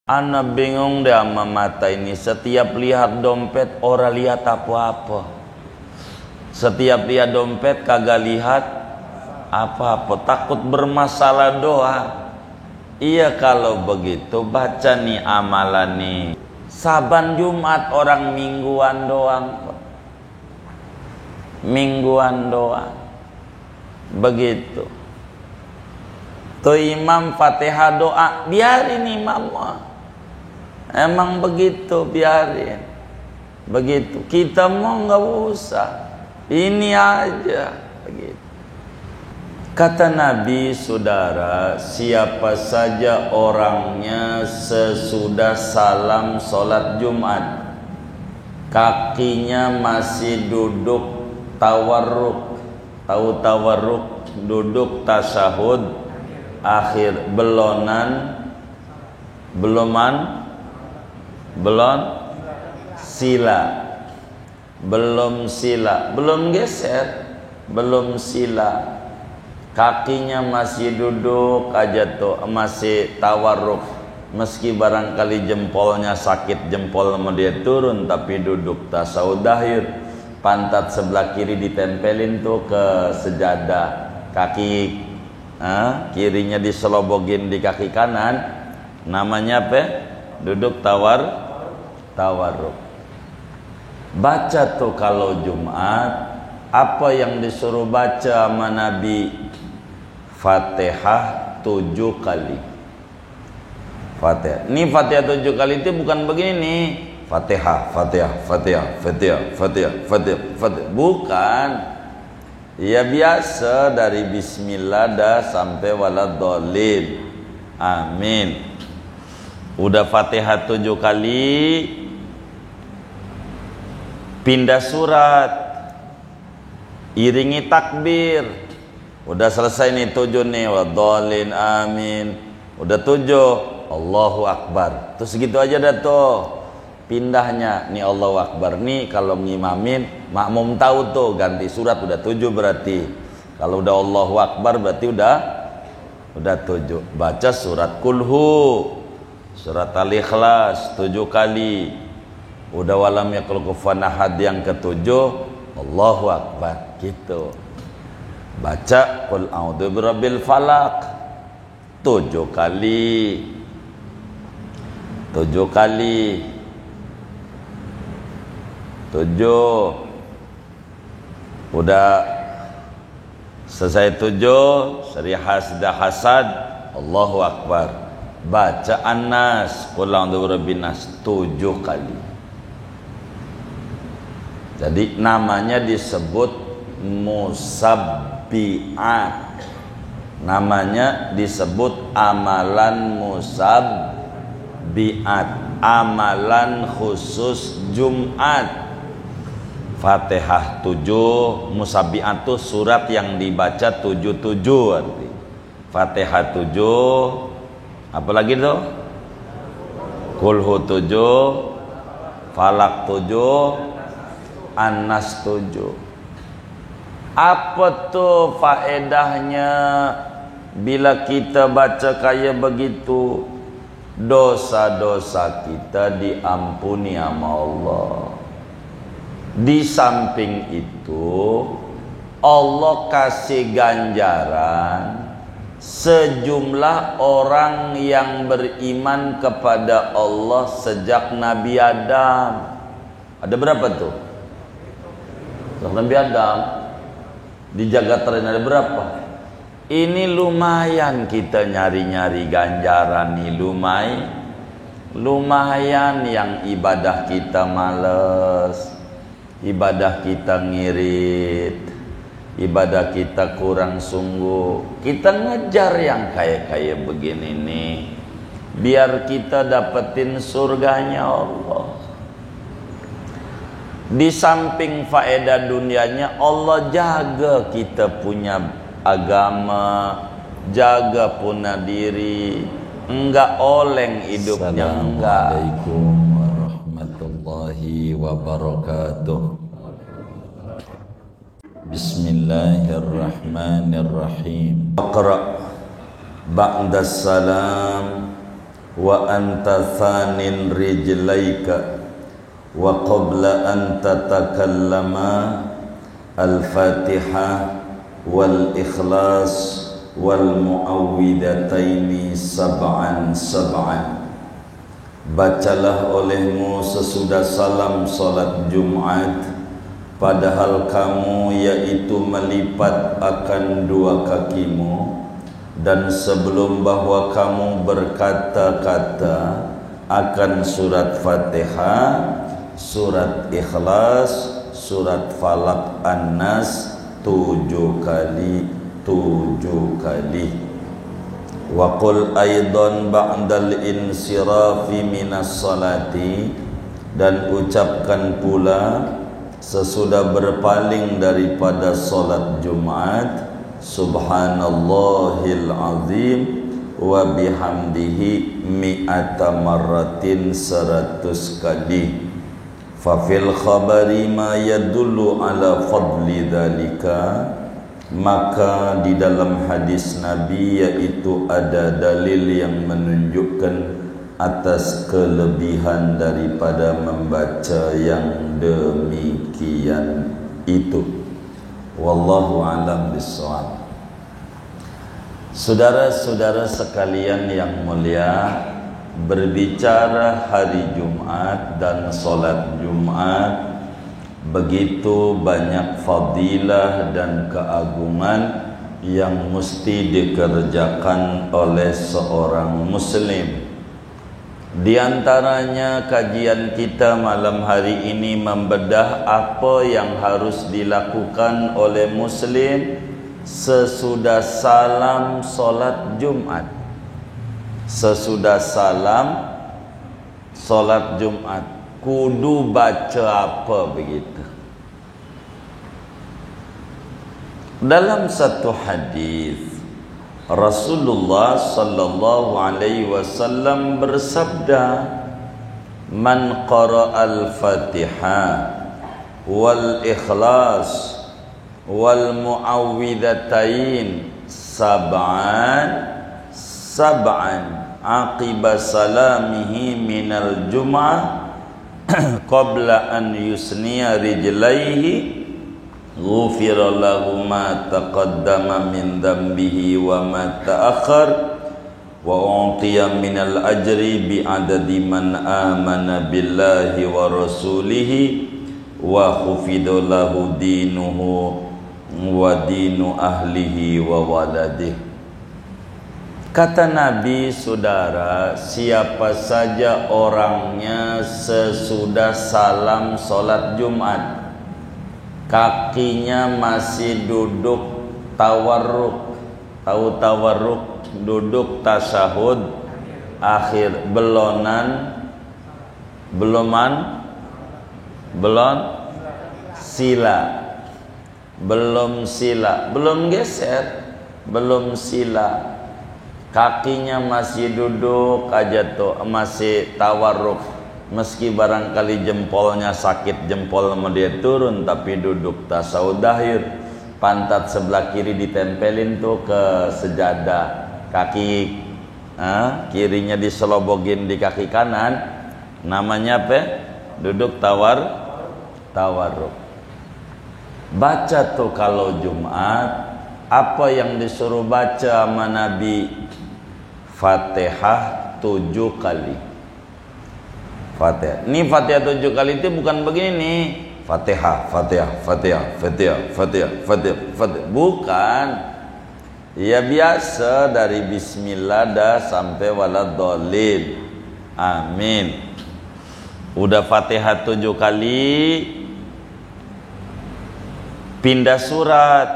Ana bingung deh sama mata ini. Setiap lihat dompet, ora lihat apa-apa. Setiap lihat dompet, kagak lihat apa-apa. Takut bermasalah doa. Iya, kalau begitu baca nih amalan nih. Saban Jumat orang mingguan doang. Mingguan doang. Begitu. Tuh imam Fatihah doa, biarin imam. Emang begitu, biarin. Begitu. Kita mau nggak usah. Ini aja. Begitu. Kata Nabi, saudara, siapa saja orangnya sesudah salam sholat Jumat, kakinya masih duduk tawarruk. Tahu tawarruk? Duduk tasyahud akhir, belum sila, belum geser, belum sila, kakinya masih duduk aja tuh, masih tawarruk, meski barangkali jempolnya sakit, jempol mau dia turun tapi duduk tasawuf akhir, pantat sebelah kiri ditempelin tuh ke sejadah, kaki kirinya diselobogin di kaki kanan, namanya apa? Duduk tawarruk. Baca tuh kalau Jumat, apa yang disuruh baca sama Nabi? Fatihah 7 kali. Fatihah. Ini Fatihah 7 kali itu bukan begini nih. Fatihah. Bukan. Ya biasa dari bismillah dah sampai waladhdallin. Amin. Udah Fatihah 7 kali, pindah surat, iringi takbir. Udah selesai nih 7 nih, waladhdallin, amin. Udah 7, Allahu Akbar. Terus segitu aja dah tuh. Pindahnya nih Allahu Akbar nih kalau ngimamin, makmum tahu tuh ganti surat udah 7 berarti. Kalau udah Allahu Akbar berarti udah 7. Baca surat Kulhu, surat Al-Ikhlas 7 kali. Udah walam yakul kufuwan ahad yang ke-7, Allahu Akbar gitu. Baca Qul a'udzu birabbil falaq 7 kali. 7 kali. 7. Udah selesai 7, seri hasdah hasad, Allahu Akbar. Baca An-Nas, Qul a'udzu birabbin nas 7 kali. Jadi namanya disebut musabbi'at. Namanya disebut amalan musabbi'at, amalan khusus Jumat. Fatihah 7, musabbi'at itu surat yang dibaca 7 arti. Fatihah 7, apalagi tuh? Kulhu 7, Falak 7, An-Nas 7. Apa tuh faedahnya bila kita baca kayak begitu? Dosa-dosa kita diampuni sama Allah. Di samping itu Allah kasih ganjaran sejumlah orang yang beriman kepada Allah sejak Nabi Adam. Ada berapa tuh? Sejak Nabi Adam di jagat raya ada berapa? Ini lumayan kita nyari-nyari ganjaran nih, lumayan yang ibadah kita males, ibadah kita ngirit, ibadah kita kurang sungguh. Kita ngejar yang kayak begini nih, biar kita dapetin surganya Allah. Di samping faedah dunianya, Allah jaga kita punya agama, jaga punya diri, enggak oleng hidupnya. Assalamualaikum warahmatullahi wabarakatuh. Bismillahirrahmanirrahim. Iqra ba'da salam wa anta thanin rijlaika wa qabla an tatakallama al-Fatihah wal Ikhlas wal Muawwidataini sab'an sab'an. Bacalah olehmu sesudah salam salat Jumat, padahal kamu yaitu melipat akan dua kakimu, dan sebelum bahwa kamu berkata-kata akan surat Fatihah, surat Ikhlas, surat Falaq, An-Nas 7 kali. Wa qul aidan ba'dal insirafi minas salati, dan ucapkan pula sesudah berpaling daripada salat Jumat, subhanallahil azim wa bihamdihi mi'ata marratin 100 kali. Fa fil khabari ma yadullu ala fadli dzalika, maka di dalam hadis Nabi yaitu ada dalil yang menunjukkan atas kelebihan daripada membaca yang demikian itu. Wallahu a'lam bishawab. Saudara-saudara sekalian yang mulia, berbicara hari Jumat dan salat Jumat, begitu banyak fadilah dan keagungan yang mesti dikerjakan oleh seorang muslim. Di antaranya kajian kita malam hari ini membedah apa yang harus dilakukan oleh muslim sesudah salam salat Jumat. Sesudah salam salat Jumat kudu baca apa begitu. Dalam satu hadis Rasulullah sallallahu alaihi wasallam bersabda, man qara'al Fatihah wal Ikhlas wal Muawwidhatain sab'an aqiba salamihi minal Jum'ah qabla an yusniya rijlaihi ghufira lahu ma taqaddama min dhanbihi wa ma ta'akhkhar wa u'tiya minal ajri bi adadi man amana billahi wa rasulihi wa khufida lahu dinuhu wa dinu ahlihi wa waladihi. Kata Nabi, saudara, siapa saja orangnya sesudah salam salat Jumat, kakinya masih duduk tawarruk. Tahu tawarruk? Duduk tasyahud akhir, belum sila, belum geser, belum sila. Kakinya masih duduk aja tuh, masih tawarruk. Meski barangkali jempolnya sakit, jempol sama dia turun, tapi duduk tasawuf dahir. Pantat sebelah kiri ditempelin tuh ke sejadah, kaki kirinya diselobogin di kaki kanan. Namanya apa? Duduk tawarruk. Baca tuh kalau Jumat, apa yang disuruh baca sama Nabi? Fatihah 7 kali. Fatihah. Ini Fatihah 7 kali itu bukan begini nih. Fatihah. Bukan. Ya biasa dari bismillah dah sampai waladhdallin. Amin. Udah Fatihah 7 kali, pindah surat,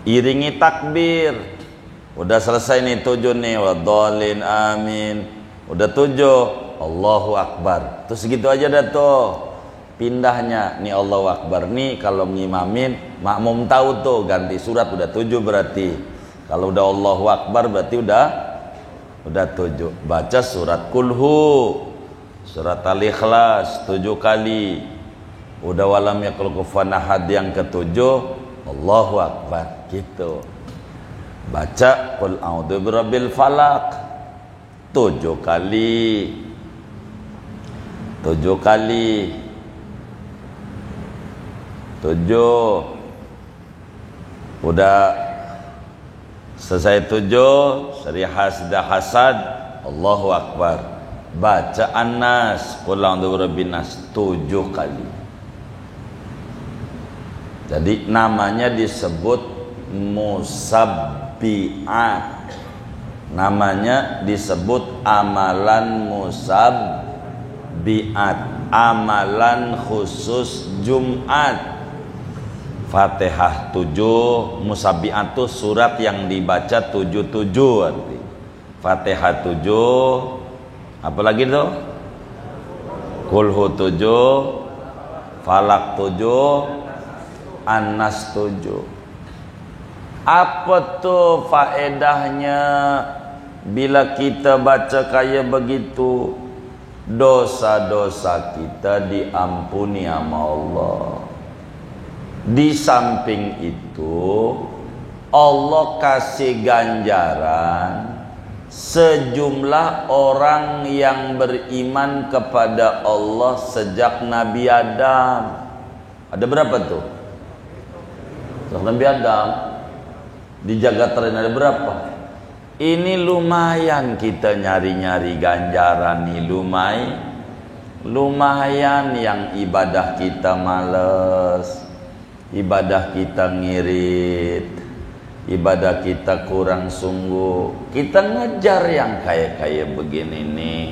iringi takbir. Udah selesai nih 7 nih, waladhdallin, amin. Udah 7, Allahu Akbar. Terus gitu aja dah tuh. Pindahnya nih Allahu Akbar nih, kalau ngimamin makmum tahu tuh ganti surat udah 7 berarti. Kalau udah Allahu Akbar berarti udah 7. Baca surat Kulhu, surat Al-Ikhlas 7 kali. Udah walam yakul kufuwan ahad yang ke-7, Allahu Akbar gitu. Baca qul a'udzu birabbil falaq 7 kali. 7 kali. 7. Udah selesai 7, sudah hasad, Allahu Akbar. Baca An-Nas, qul a'udzu birabbin nas 7 kali. Jadi namanya disebut musabbi'at. Namanya disebut amalan musabbi'at, amalan khusus Jumat. Fatihah 7, musabbi'at itu surat yang dibaca 7 arti. Fatihah 7, apalagi itu? Kulhu 7, Falak 7, An-Nas 7. Apa tuh faedahnya bila kita baca kayak begitu? Dosa-dosa kita diampuni sama Allah. Di samping itu Allah kasih ganjaran sejumlah orang yang beriman kepada Allah sejak Nabi Adam. Ada berapa tuh? Sejak Nabi Adam di jagat raya ada berapa? Ini lumayan kita nyari-nyari ganjaran nih, lumayan yang ibadah kita males, ibadah kita ngirit, ibadah kita kurang sungguh. Kita ngejar yang kayak begini nih,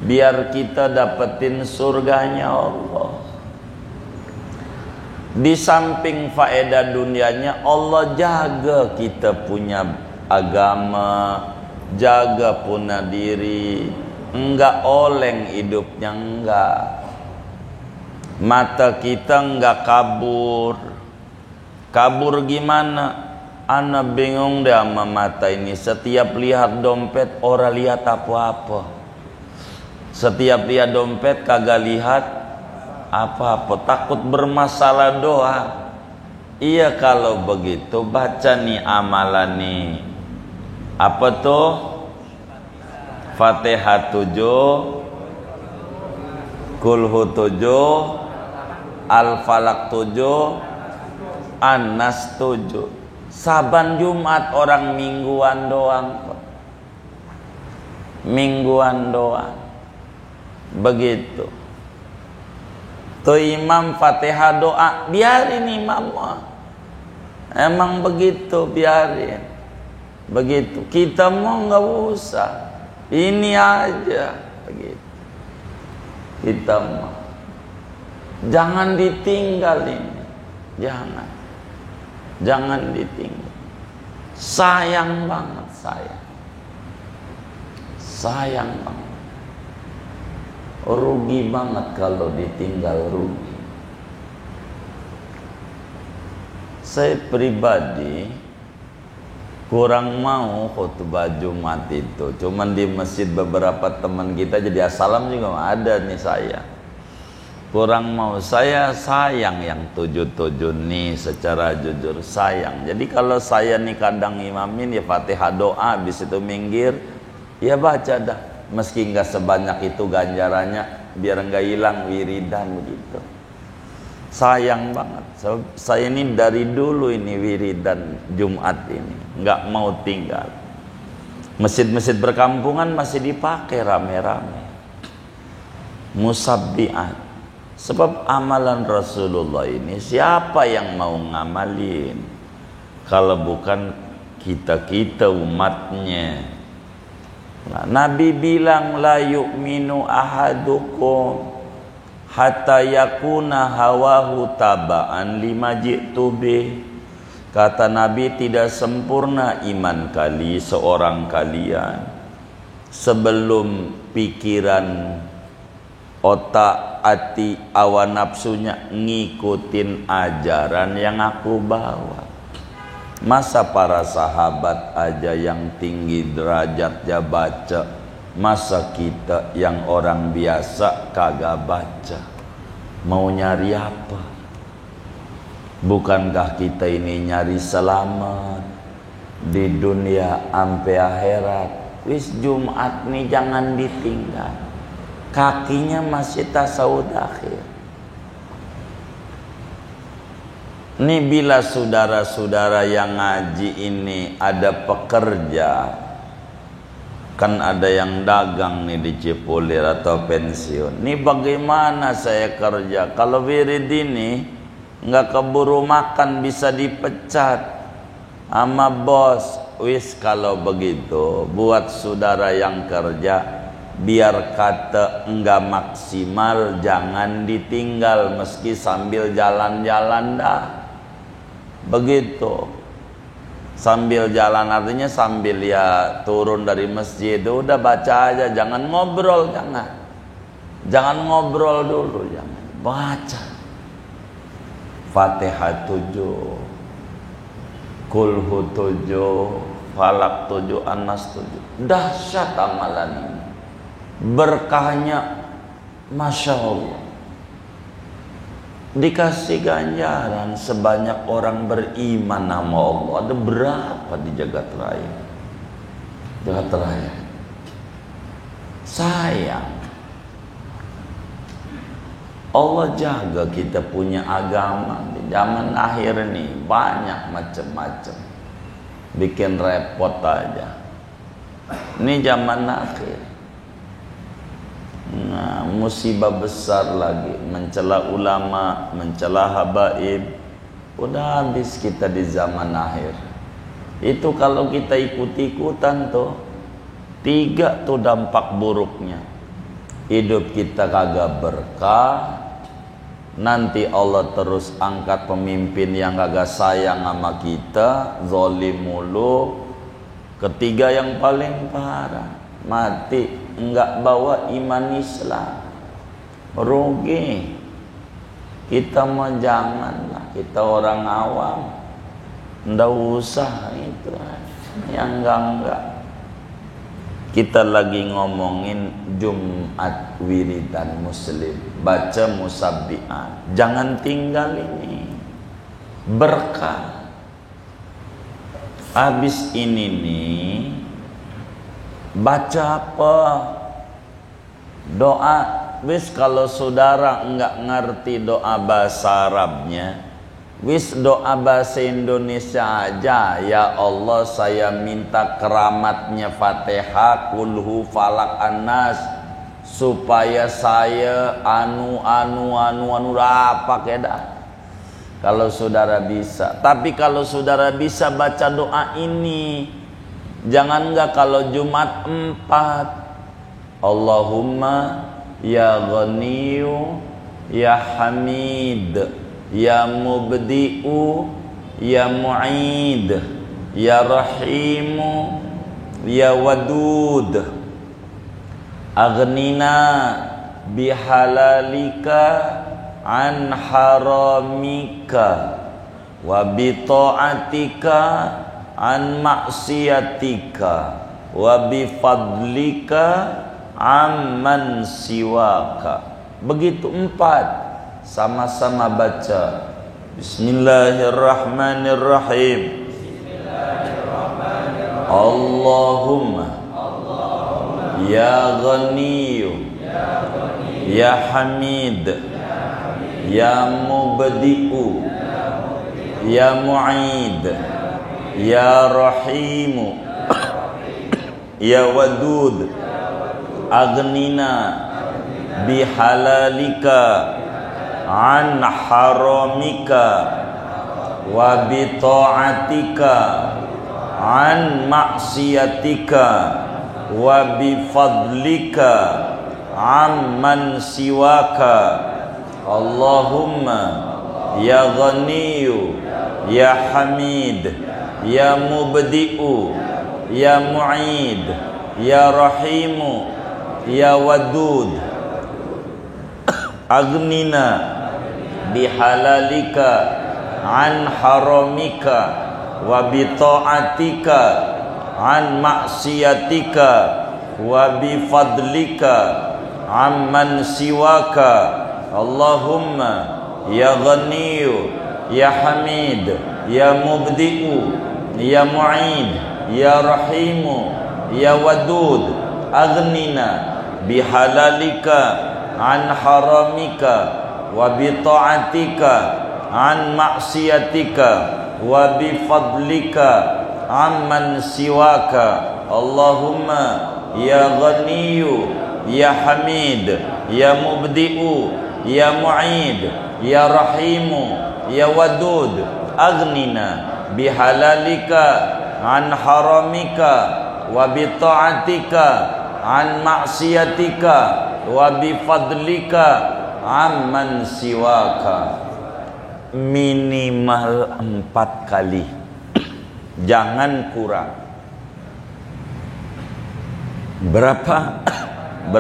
biar kita dapetin surganya Allah. Di samping faedah dunianya, Allah jaga kita punya agama, jaga punya diri, enggak oleng hidupnya, enggak. Mata kita enggak kabur. Kabur gimana? Ana bingung deh sama mata ini. Setiap lihat dompet, orang lihat apa-apa. Setiap lihat dompet, kagak lihat apa-apa. Takut bermasalah doa. Iya, kalau begitu baca nih amalan nih. Apa tuh? Fatihah 7, Kulhu 7, Al-Falak 7, An-Nas 7. Saban Jumat orang mingguan doang. Mingguan doang. Begitu. Tuh imam Fatihah doa, biarin imam. Emang begitu, biarin. Begitu. Kita mau nggak usah. Ini aja begitu. Kita mau. Jangan ditinggal ini. Jangan. Jangan ditinggal. Sayang banget saya. Sayang banget. Rugi banget kalau ditinggal, rugi. Saya pribadi kurang mau khutbah Jumat itu. Cuman di masjid beberapa teman kita jadi assalam juga ada nih saya. Kurang mau, saya sayang yang 7 nih, secara jujur sayang. Jadi kalau saya nih kadang imamin ya Fatihah doa, habis itu minggir ya baca dah. Meski nggak sebanyak itu ganjarannya, biar nggak hilang wiridan begitu. Sayang banget. Saya ini dari dulu ini wiridan Jumat ini nggak mau tinggal. Masjid-masjid perkampungan masih dipakai rame-rame. Musabbi'at. Sebab amalan Rasulullah ini siapa yang mau ngamalin kalau bukan kita umatnya. Nah, Nabi bilang la yu'minu ahadukum hatta yakuna hawahu taba'an lima ji'tu bih. Kata Nabi, tidak sempurna iman seorang kalian sebelum pikiran, otak, hati, awan nafsunya ngikutin ajaran yang aku bawa. Masa para sahabat aja yang tinggi derajatnya baca, masa kita yang orang biasa kagak baca? Mau nyari apa? Bukankah kita ini nyari selamat di dunia sampai akhirat? wis Jumat nih jangan ditinggal. Kakinya masih tasawuf akhir. Nih bila saudara-saudara yang ngaji ini ada pekerja, kan ada yang dagang nih di Cipulir atau pensiun. Nih bagaimana saya kerja? Kalau wirid ini nggak keburu makan bisa dipecat sama bos. Wis kalau begitu buat saudara yang kerja, biar kata enggak maksimal jangan ditinggal meski sambil jalan-jalan dah. Begitu. Sambil jalan artinya sambil ya turun dari masjid udah baca aja, jangan ngobrol, jangan ngobrol dulu, jangan baca Fatihah 7, Kulhu 7, Falak 7, Anas 7. Dahsyat amalan ini, berkahnya Masya Allah. Dikasih ganjaran sebanyak orang beriman nama Allah. Ada berapa di jagat raya? Jagat raya. Sayang, Allah jaga kita punya agama. Di zaman akhir ini banyak macam-macam, bikin repot aja. Ini zaman akhir. Nah, musibah besar lagi, mencela ulama, mencela habaib. Udah habis kita di zaman akhir. Itu kalau kita ikut-ikutan tuh, 3 tuh dampak buruknya. Hidup kita kagak berkah. Nanti Allah terus angkat pemimpin yang kagak sayang sama kita, zalim mulu. Ketiga yang paling parah, mati enggak bawa iman Islam, rugi. Kita mau janganlah, kita orang awam, ndak usah itu yang enggak. Kita lagi ngomongin Jumat wiridan muslim, baca musabbihat, jangan tinggal ini, berkah. Habis ini nih baca apa? Doa. Wis kalau saudara enggak ngerti doa bahasa Arabnya, wis doa bahasa Indonesia aja. Ya Allah, saya minta keramatnya Fatihah, Kulhu, Falak, Anas, supaya saya apa dah. Kalau saudara bisa. Tapi kalau saudara bisa baca doa ini, jangan enggak kalau Jumat 4. Allahumma ya Ghaniyu ya Hamid ya Mubdi'u ya Mu'id ya Rahimu ya Wadud, aghnina bihalalika an haramika wa bita'atika an maksiatika wa bifadlika amman siwaka. Begitu 4, sama-sama baca. Bismillahirrahmanirrahim. Allahumma ya Ghaniyu ya Hamid ya Mubdi'u ya Mu'id ya Rahimu ya Wadud, aghnina bihalalika an haramika wa bita'atika an maksiatika wa bifadlika amman siwaka. Allahumma ya Ghaniyu ya Hamid ya Mubdi'u ya Mu'id ya Rahimu ya Wadud, aghnina bihalalika an haramika wa bita'atika an maksiatika wa bifadlika amman siwaka. Allahumma ya Ghaniyu ya Hamid ya Mubdi'u ya Mu'id ya Rahimu ya wadud aghnina bihalalika an haramika wa bi ta'atika an maksiatika wa bi fadlika amman siwaka. Allahumma ya Ghaniyyu ya Hamid ya Mubdi'u ya Mu'id ya Rahimu ya Wadud aghnina bihalalika an haramika wa bi ta'atika an maksiatika wa bi fadlika amman siwaka. Minimal 4 kali, jangan kurang. Berapa? 4.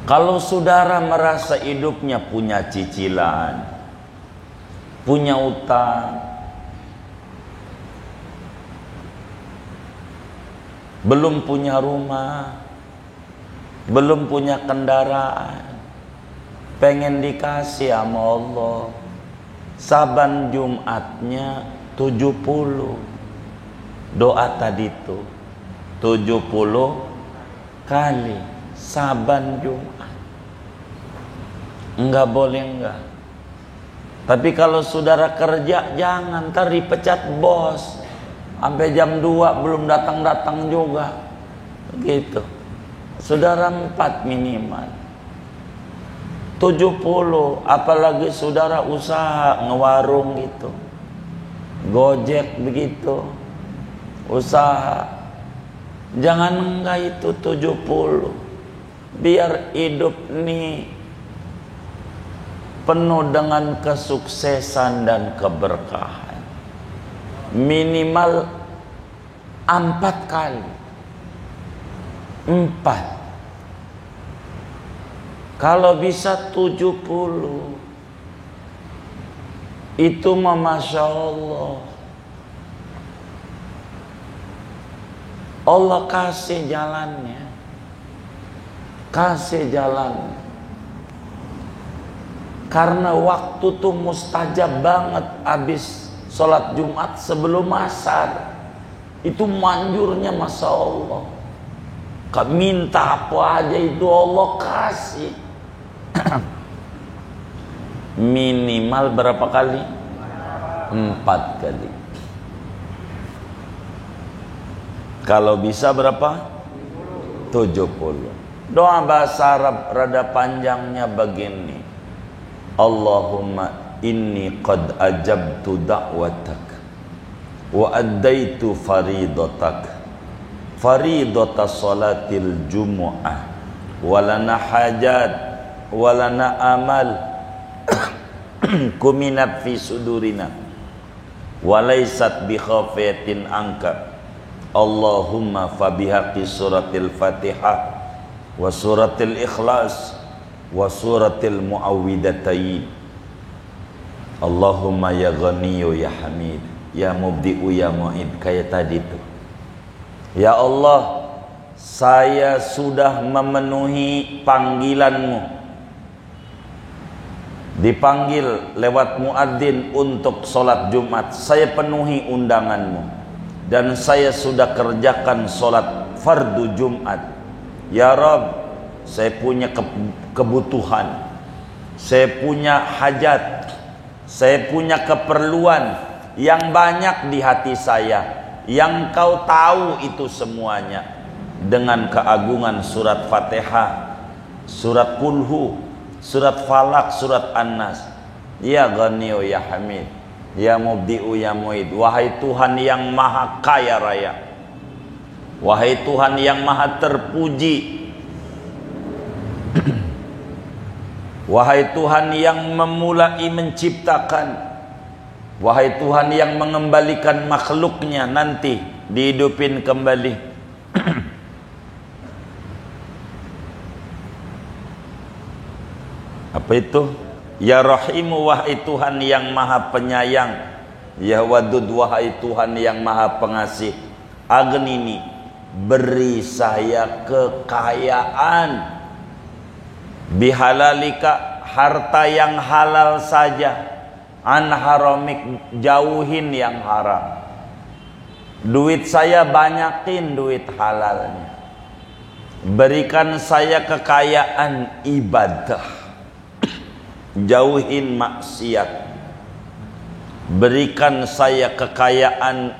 Kalau saudara merasa hidupnya punya cicilan, punya utang, belum punya rumah, belum punya kendaraan, pengen dikasih sama Allah, saban Jumatnya 70. Doa tadi tuh 70 kali saban Jumat. Enggak boleh enggak. Tapi kalau saudara kerja jangan, ntar dipecat bos. Sampai jam 2 belum datang-datang juga. Gitu. Saudara 4 minimal. 70, apalagi saudara usaha ngewarung gitu. Gojek begitu. Usaha. Jangan enggak itu 70. Biar hidup nih penuh dengan kesuksesan dan keberkahan. Minimal 4 kali. 4. Kalau bisa 70. Itu mah Masya Allah. Allah kasih jalannya. Kasih jalan. Karena waktu tuh mustajab banget. Habis sholat Jumat sebelum asar. Itu manjurnya Masya Allah. Minta apa aja itu Allah kasih. Minimal berapa kali? 4 kali. Kalau bisa berapa? 70. Doa bahasa Arab rada panjangnya begini. Allahumma inni qad ajabtu da'watak wa addaitu faridatak faridata salatil jumu'ah walana hajat walana amal kuminat fi sudurina walaysat bi khafiyatin angka. Allahumma fabihaqqi suratil Fatihah wa suratil Ikhlas wa suratil Muawwidatayn. Allahumma ya Ghaniyyu ya Hamid ya Mubdi'u ya Mu'id. Kayak tadi tuh. Ya Allah, saya sudah memenuhi panggilan-Mu. Dipanggil lewat muadzin untuk sholat Jumat, saya penuhi undangan-Mu. Dan saya sudah kerjakan sholat fardu Jumat. Ya Rabb, saya punya kebutuhan, saya punya hajat, saya punya keperluan yang banyak di hati saya, yang Kau tahu itu semuanya. Dengan keagungan surat Fatihah, surat Kulhu, surat Falak, surat An-Nas. Ya Ghaniyyu ya Hamid ya Mubdi'u ya Mu'id. Wahai Tuhan yang maha kaya raya, wahai Tuhan yang maha terpuji, wahai Tuhan yang memulai menciptakan, wahai Tuhan yang mengembalikan makhluknya nanti dihidupin kembali. Apa itu? Ya Rahimu, wahai Tuhan yang maha penyayang. Ya Wadud, wahai Tuhan yang maha pengasih. Aghnini, beri saya kekayaan. Bihalalika, harta yang halal saja. an haramik, jauhin yang haram. Duit saya banyakin duit halalnya. Berikan saya kekayaan ibadah, jauhin maksiat. Berikan saya kekayaan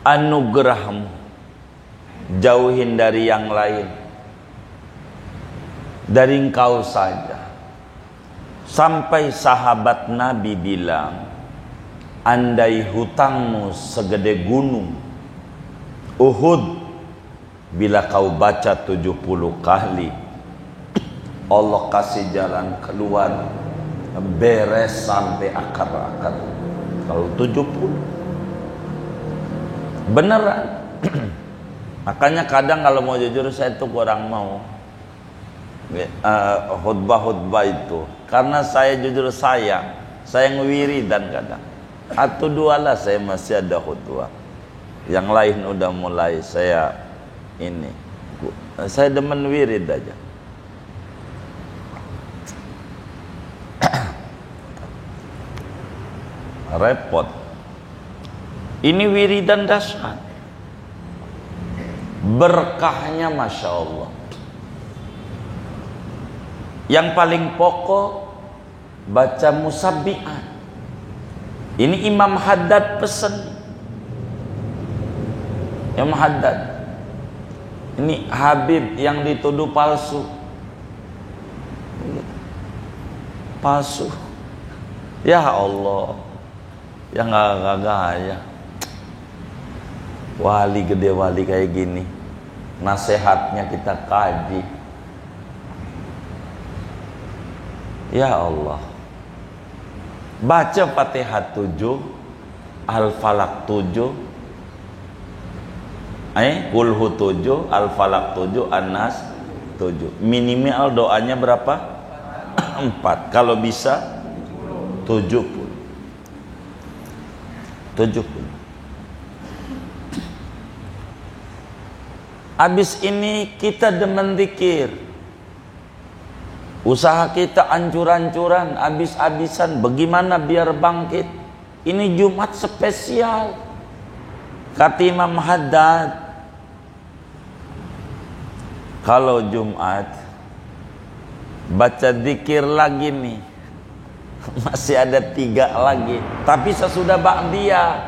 anugerahmu, jauhin dari yang lain, dari engkau saja. Sampai sahabat Nabi bilang, andai hutangmu segede gunung Uhud, bila kau baca 70 kali, Allah kasih jalan keluar, beres sampai akar-akar. Kalau 70 beneran. Makanya kadang kalau mau jujur saya tuh kurang mau khutbah-khutbah itu, karena saya jujur saya ngewiridan kadang. Atau dua lah saya masih ada khutbah. Yang lain udah mulai saya demen wirid aja. Repot. Ini wiridan dahsyat. Berkahnya Masya Allah. Yang paling pokok baca musabbihat. Ini Imam Haddad pesen. Imam Haddad. Ini Habib yang dituduh palsu. Palsu. Ya Allah. Ya nggak gaya. Wali gede, wali kayak gini, nasihatnya kita kaji. Ya Allah. Baca Fatihah 7, Al-Falaq 7, Qulhu 7, Al-Falaq 7, An-Nas 7. Minimal doanya berapa? 4. Kalau bisa 70. 70. Habis ini kita demen zikir. Usaha kita ancur-ancuran, habis-habisan. Bagaimana biar bangkit? Ini Jumat spesial. Kata Imam Haddad, kalau Jumat baca zikir lagi nih, masih ada 3 lagi. Tapi sesudah ba'diyah.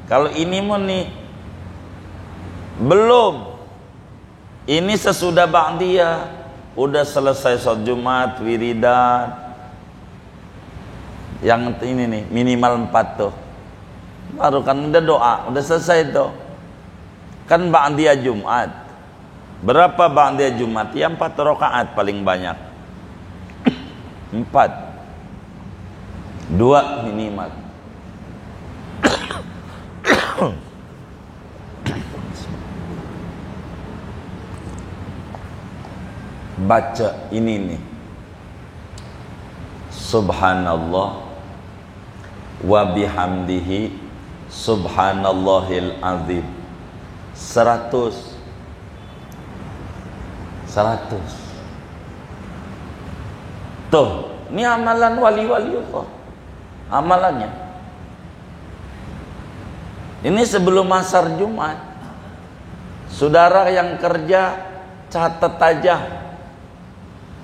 Kalau ini mau nih belum. Ini sesudah ba'diyah. Udah selesai sholat Jumat, wiridan. Yang ini nih minimal 4 tuh. Baru kan udah doa, udah selesai tuh. Kan ba'diyah Jumat. Berapa ba'diyah Jumat? Ya 4 rakaat paling banyak. 4. 2 minimal. Baca ini nih, Subhanallah wa bihamdihi Subhanallahil azim. 100. Tuh, ini amalan wali-wali Allah. Amalannya. Ini sebelum asar Jumat. Saudara yang kerja, catat aja.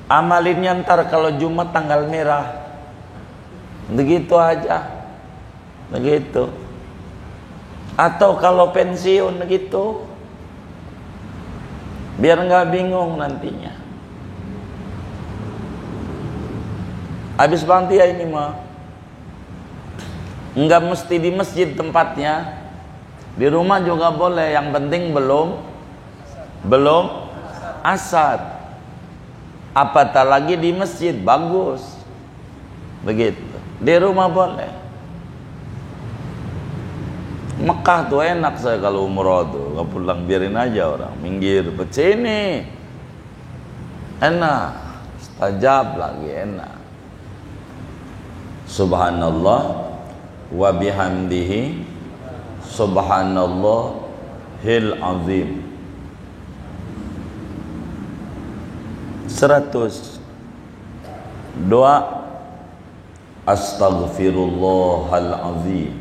Amalinnya ntar kalau Jumat tanggal merah. Begitu aja. Begitu. Atau kalau pensiun gitu. Biar nggak bingung nantinya. Habis ba'diyah ini mah nggak mesti di masjid tempatnya. Di rumah juga boleh. Yang penting belum asar. Apatah lagi di masjid, bagus. Begitu. Di rumah boleh. Mekah tuh enak saya kalau umroh tuh. Gak pulang, biarin aja orang. Minggir, sini. Enak. Stajab lagi, enak. Subhanallah wa bihamdihi Subhanallahil azim. 100. Doa Astaghfirullahal azim.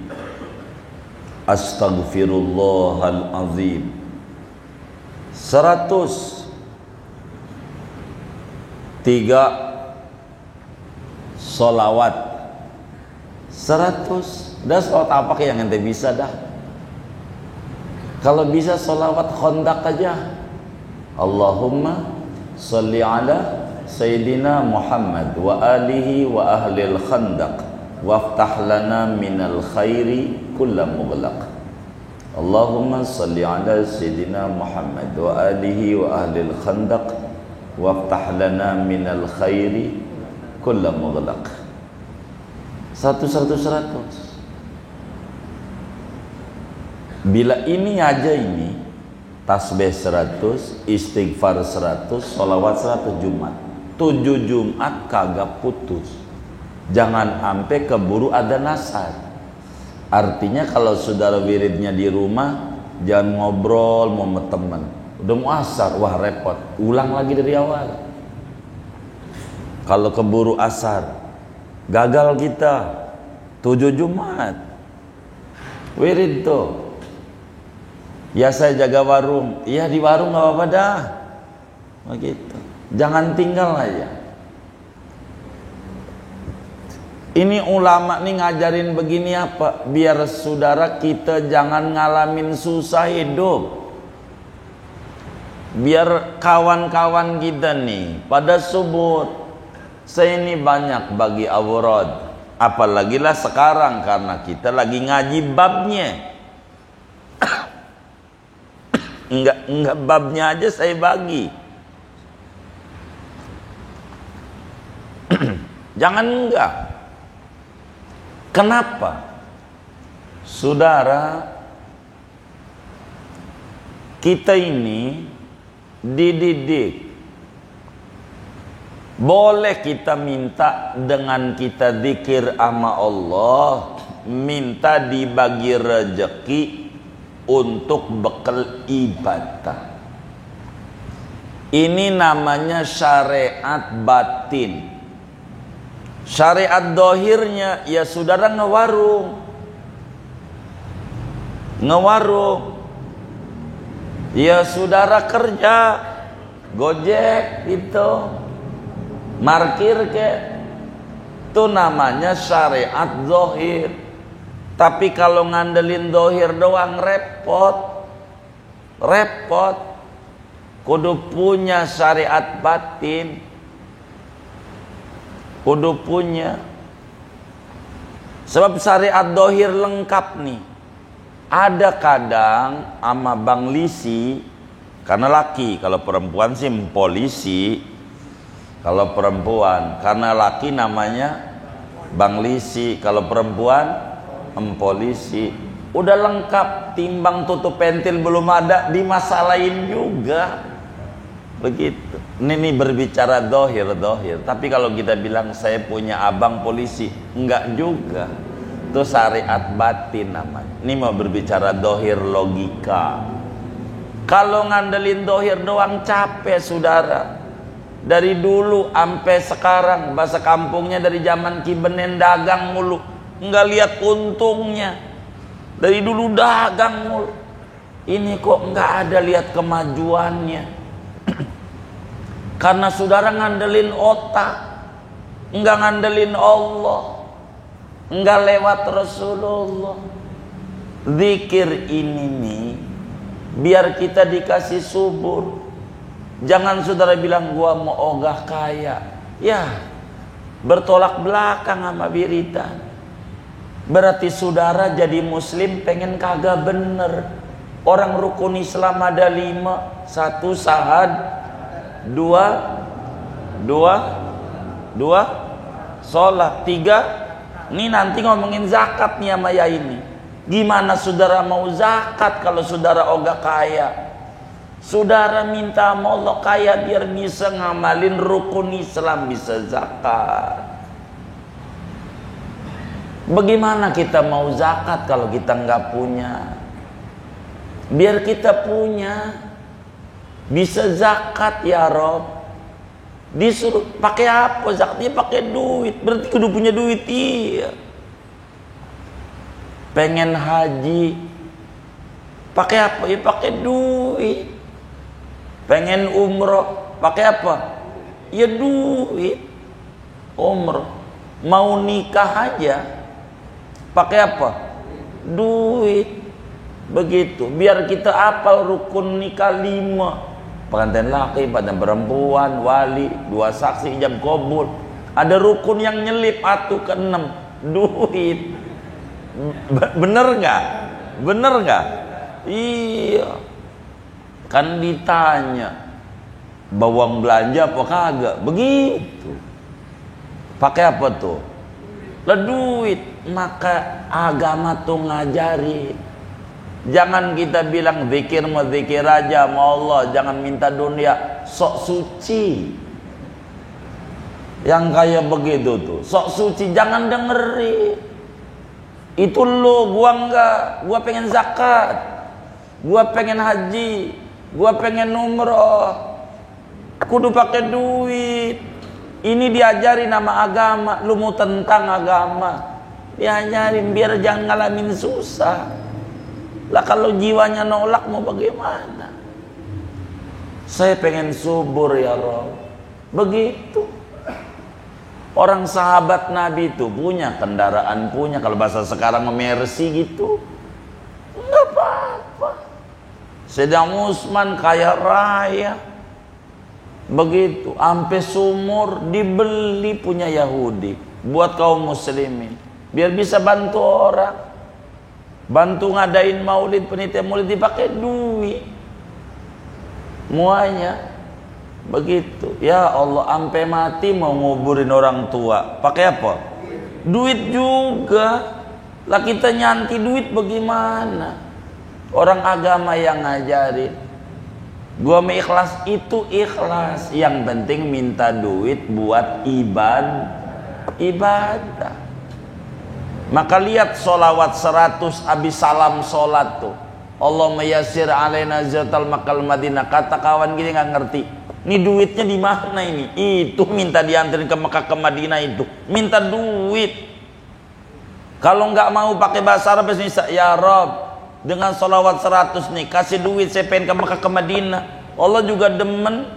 Astaghfirullahal azim. 103 solawat. 100. Dah solawat apa yang ente bisa dah? Kalau bisa solawat khondak aja. Allahumma salli ala Sayyidina Muhammad wa alihi wa ahlil khandaq waftah lana minal khairi kulla mughlaq. Allahumma salli ala Sayyidina Muhammad wa alihi wa ahlil khandaq waftah lana minal khairi kulla mughlaq. 100. Bila ini aja ini tasbih 100, istighfar 100, sholawat 100 Jumat. 7 Jumat kagak putus. Jangan sampai keburu ada nasar. Artinya kalau saudara wiridnya di rumah, jangan ngobrol mau teman. Udah mau asar, wah repot. Ulang lagi dari awal. Kalau keburu asar, gagal kita. 7 Jumat. Wirid tuh. Ya saya jaga warung. Iya di warung gak apa-apa dah. Begitu. Jangan tinggal aja. Ini ulama nih ngajarin begini apa? Biar saudara kita jangan ngalamin susah hidup. Biar kawan-kawan kita nih pada subur. Saya ini banyak bagi awrad. Apalagi lah sekarang karena kita lagi ngaji babnya. Enggak babnya aja saya bagi. Jangan enggak. Kenapa? Saudara, kita ini dididik. Boleh kita minta dengan kita zikir sama Allah, minta dibagi rezeki untuk bekal ibadah. Ini namanya syariat batin. Syariat dohirnya ya saudara ngewarung. Ya saudara kerja Gojek itu, markir ke, itu namanya syariat dohir. Tapi kalau ngandelin dohir doang repot. Kudu punya syariat batin. Kudu punya. Sebab syariat dohir lengkap nih. Ada kadang ama bang lisi, karena laki, kalau perempuan sih polisi. Kalau perempuan, karena laki namanya bang lisi, kalau perempuan polisi. Udah lengkap, timbang tutup pentil belum ada, dimasalahin juga. Begitu. Ini berbicara dohir. Tapi kalau kita bilang saya punya abang polisi, enggak juga. Itu syariat batin namanya. Ini mau berbicara dohir logika. Kalau ngandelin dohir doang capek saudara. Dari dulu sampai sekarang, bahasa kampungnya dari zaman Kibenen dagang mulu, enggak lihat untungnya. Dari dulu dagang mulu. Ini kok enggak ada lihat kemajuannya. Karena saudara ngandelin otak, enggak ngandelin Allah, enggak lewat Rasulullah. Zikir ini nih biar kita dikasih subur. Jangan saudara bilang gua mau ogah kaya. Ya, bertolak belakang sama wiridan. Berarti saudara jadi muslim pengen kagak bener. Orang rukun Islam ada 5. 1 sahad, 2 sholat, 3 ini nanti ngomongin zakat nih sama ya ini. Gimana saudara mau zakat kalau saudara ogah kaya? Saudara minta sama Allah kaya biar bisa ngamalin rukun Islam, bisa zakat. Bagaimana kita mau zakat kalau kita nggak punya? Biar kita punya, bisa zakat ya Rob. Disuruh pakai apa zakatnya? Pakai duit. Berarti kudu punya duit. Iya. Pengen haji, pakai apa? Ya pakai duit. Pengen umroh, pakai apa? Ya duit. Umroh. Mau nikah aja, pakai apa? Duit. Begitu. Biar kita apal rukun nikah 5. Pengantin laki, pengantin perempuan, wali, 2 saksi, ijab kabul. Ada rukun yang nyelip atuh ke-6, duit. Bener nggak? Bener nggak? Iya. Kan ditanya, bawang belanja apa kagak? Begitu. Pakai apa tuh? Lah duit. Maka agama tuh ngajarin. Jangan kita bilang zikir mau zikir aja sama Allah, jangan minta dunia, sok suci. Yang kayak begitu tuh, sok suci, jangan dengerin. Itu lo, gua enggak, gua pengen zakat, gua pengen haji, gua pengen umroh, kudu pakai duit. Ini diajarin nama agama, lu mau tentang agama, diajarin biar jangan ngalamin susah. Lah kalau jiwanya nolak mau bagaimana? Saya pengen subur ya Rabb. Begitu. Orang sahabat Nabi itu punya kendaraan, punya, kalau bahasa sekarang Mercy gitu, nggak apa-apa. Sedang Utsman kaya raya, begitu, ampe sumur dibeli punya Yahudi buat kaum muslimin, biar bisa bantu orang, bantu ngadain maulid, penitia maulid, dipakai duit, muanya. Begitu. Ya Allah, ampe mati mau nguburin orang tua, pakai apa? Duit juga. Lah kita nyanti duit bagaimana? Orang agama yang ngajarin, gua mau ikhlas itu ikhlas, yang penting minta duit buat ibadah. Maka lihat solawat 100 habis salam sholat tuh, Allahumma yassir alaina zatal makal Madinah. Kata kawan gini nggak ngerti, ini duitnya di mana ini? Itu minta dianterin ke Mekah ke Madinah, itu minta duit. Kalau nggak mau pakai bahasa Arab, ya Rob, dengan sholawat 100 nih, kasih duit, saya pengen ke Mekah ke Madinah. Allah juga demen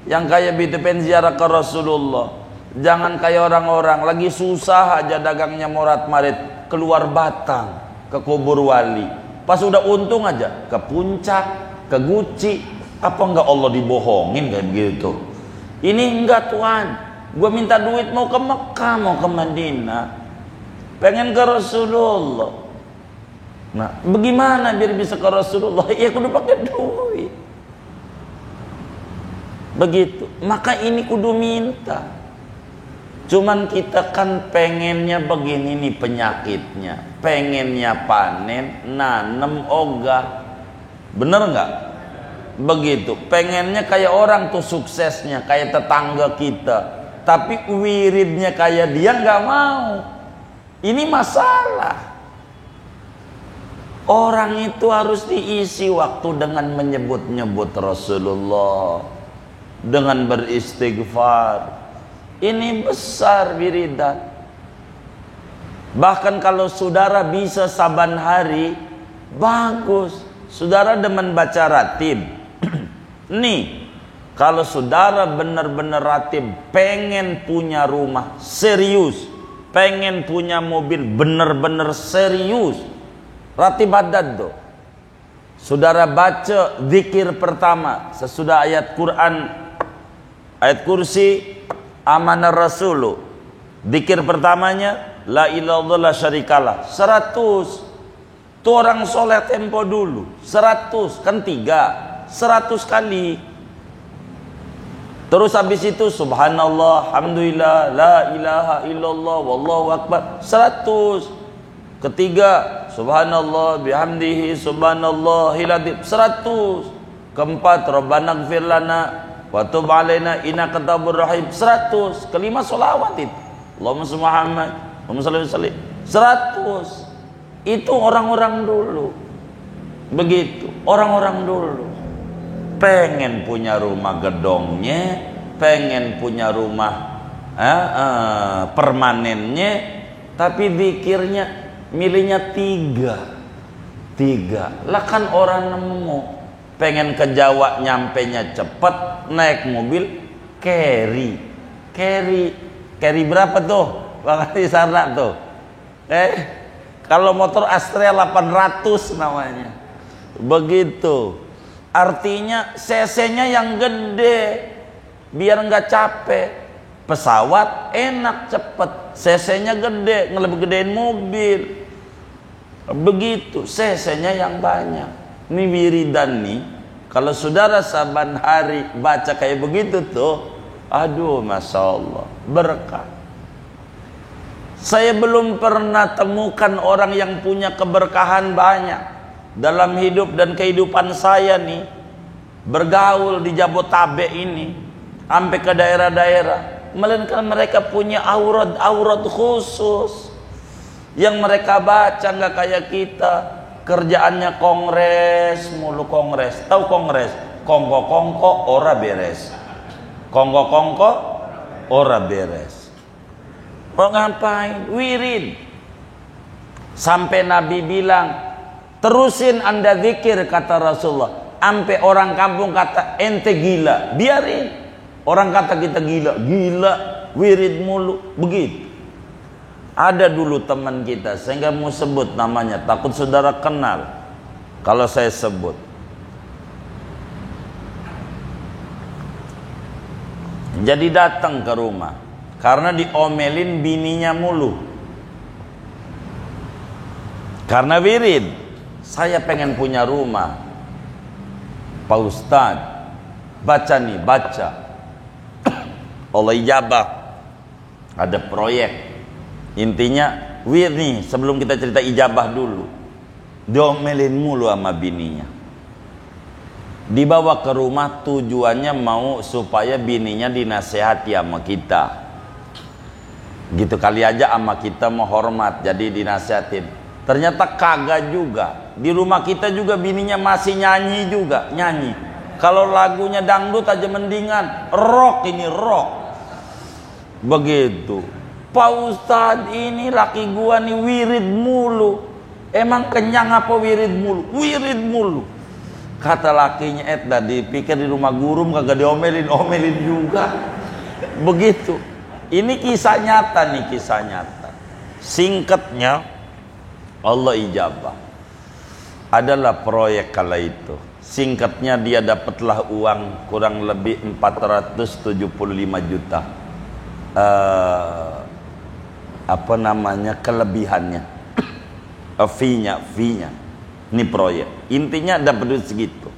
yang kayak gitu, pengen ziarah ke Rasulullah. Jangan kayak orang-orang lagi susah aja dagangnya morat marit, keluar Batang ke kubur wali. Pas udah untung aja ke puncak, ke Guci. Apa enggak Allah dibohongin kayak begitu? Ini enggak Tuhan, gue minta duit mau ke Mekah, mau ke Madinah, pengen ke Rasulullah. Nah, bagaimana biar bisa ke Rasulullah? Ya kudu pakai duit. Begitu. Maka ini kudu minta. Cuman kita kan pengennya begini nih penyakitnya, pengennya panen, nanem ogah. Bener nggak? Begitu. Pengennya kayak orang tuh suksesnya, kayak tetangga kita, tapi wiridnya kayak dia, nggak mau. Ini masalah. Orang itu harus diisi waktu dengan menyebut-nyebut Rasulullah, dengan beristighfar. Ini besar wiridan. Bahkan kalau saudara bisa saban hari, bagus. Saudara demen baca ratib. Nih, kalau saudara benar-benar ratib, pengen punya rumah serius, pengen punya mobil benar-benar serius, ratib haddad tuh. Saudara baca zikir pertama sesudah ayat Quran, ayat kursi, Amanar Rasulu. Zikir pertamanya la ilaha illallah syarikalah 100. Itu orang soleh tempo dulu 100, kan 3, 100 kali. Terus habis itu subhanallah, alhamdulillah, la ilaha illallah, wallahu akbar 100. Ketiga subhanallah bihamdihi subhanallahil adzim 100. Keempat rabbana ighfir lana wa tub alaina innaka tawwabur rahim 100. Kelima sholawat itu, Allahumma shalli Muhammad, Allahumma shalli sallim 100. Itu orang-orang dulu. Begitu, orang-orang dulu pengen punya rumah gedongnya, pengen punya rumah permanennya, tapi zikirnya milihnya tiga lah. Kan orang nemu pengen ke Jawa nyampenya cepet, naik mobil carry berapa tuh Bang Adi Sarna tuh? Kalau motor Astrea 800 namanya. Begitu. Artinya cc-nya yang gede biar nggak capek. Pesawat enak cepet, cc-nya gede, lebih gedein mobil. Begitu, cc-nya yang banyak. Ini wiridan nih. Kalau saudara saban hari baca kayak begitu tuh, aduh, masya Allah, berkah. Saya belum pernah temukan orang yang punya keberkahan banyak dalam hidup dan kehidupan saya nih. Bergaul di Jabotabek ini sampai ke daerah-daerah, melainkan mereka punya aurat khusus yang mereka baca. Nggak kayak kita, kerjaannya kongres mulu. Kongres, tahu kongres? Kongko ora beres, kongko ora beres. Oh, ngapain? Wirid. Sampai Nabi bilang, terusin anda zikir, kata Rasulullah. Sampai orang kampung kata ente gila, biarin. Orang kata kita gila, wirid mulu. Begitu. Ada dulu teman kita, saya nggak mau sebut namanya, takut saudara kenal kalau saya sebut. Jadi datang ke rumah karena diomelin bininya mulu. Karena wirid, saya pengen punya rumah. Pak Ustadz, baca nih, baca. Allah ijabah. Ada proyek. Intinya, wirid nih, sebelum kita cerita ijabah dulu. Diomelin mulu sama bininya. Dibawa ke rumah tujuannya mau supaya bininya dinasehati sama kita. Gitu kali aja sama kita mau hormat, jadi dinasehatin. Ternyata kagak juga. Di rumah kita juga bininya masih nyanyi juga, nyanyi. Kalau lagunya dangdut aja mendingan, rock ini rock. Begitu. Pak Ustadz, ini laki gua nih wirid mulu. Emang kenyang apa wirid mulu? Wirid mulu. Kata lakinya, dipikir di rumah guru kagak diomelin juga. Begitu. Ini kisah nyata nih, kisah nyata. Singkatnya, Allah ijabah. Adalah proyek kala itu. Singkatnya dia dapatlah uang kurang lebih 475 juta. Apa namanya, kelebihannya. Fee-nya. Ini proyek. Intinya dapat duit segitu.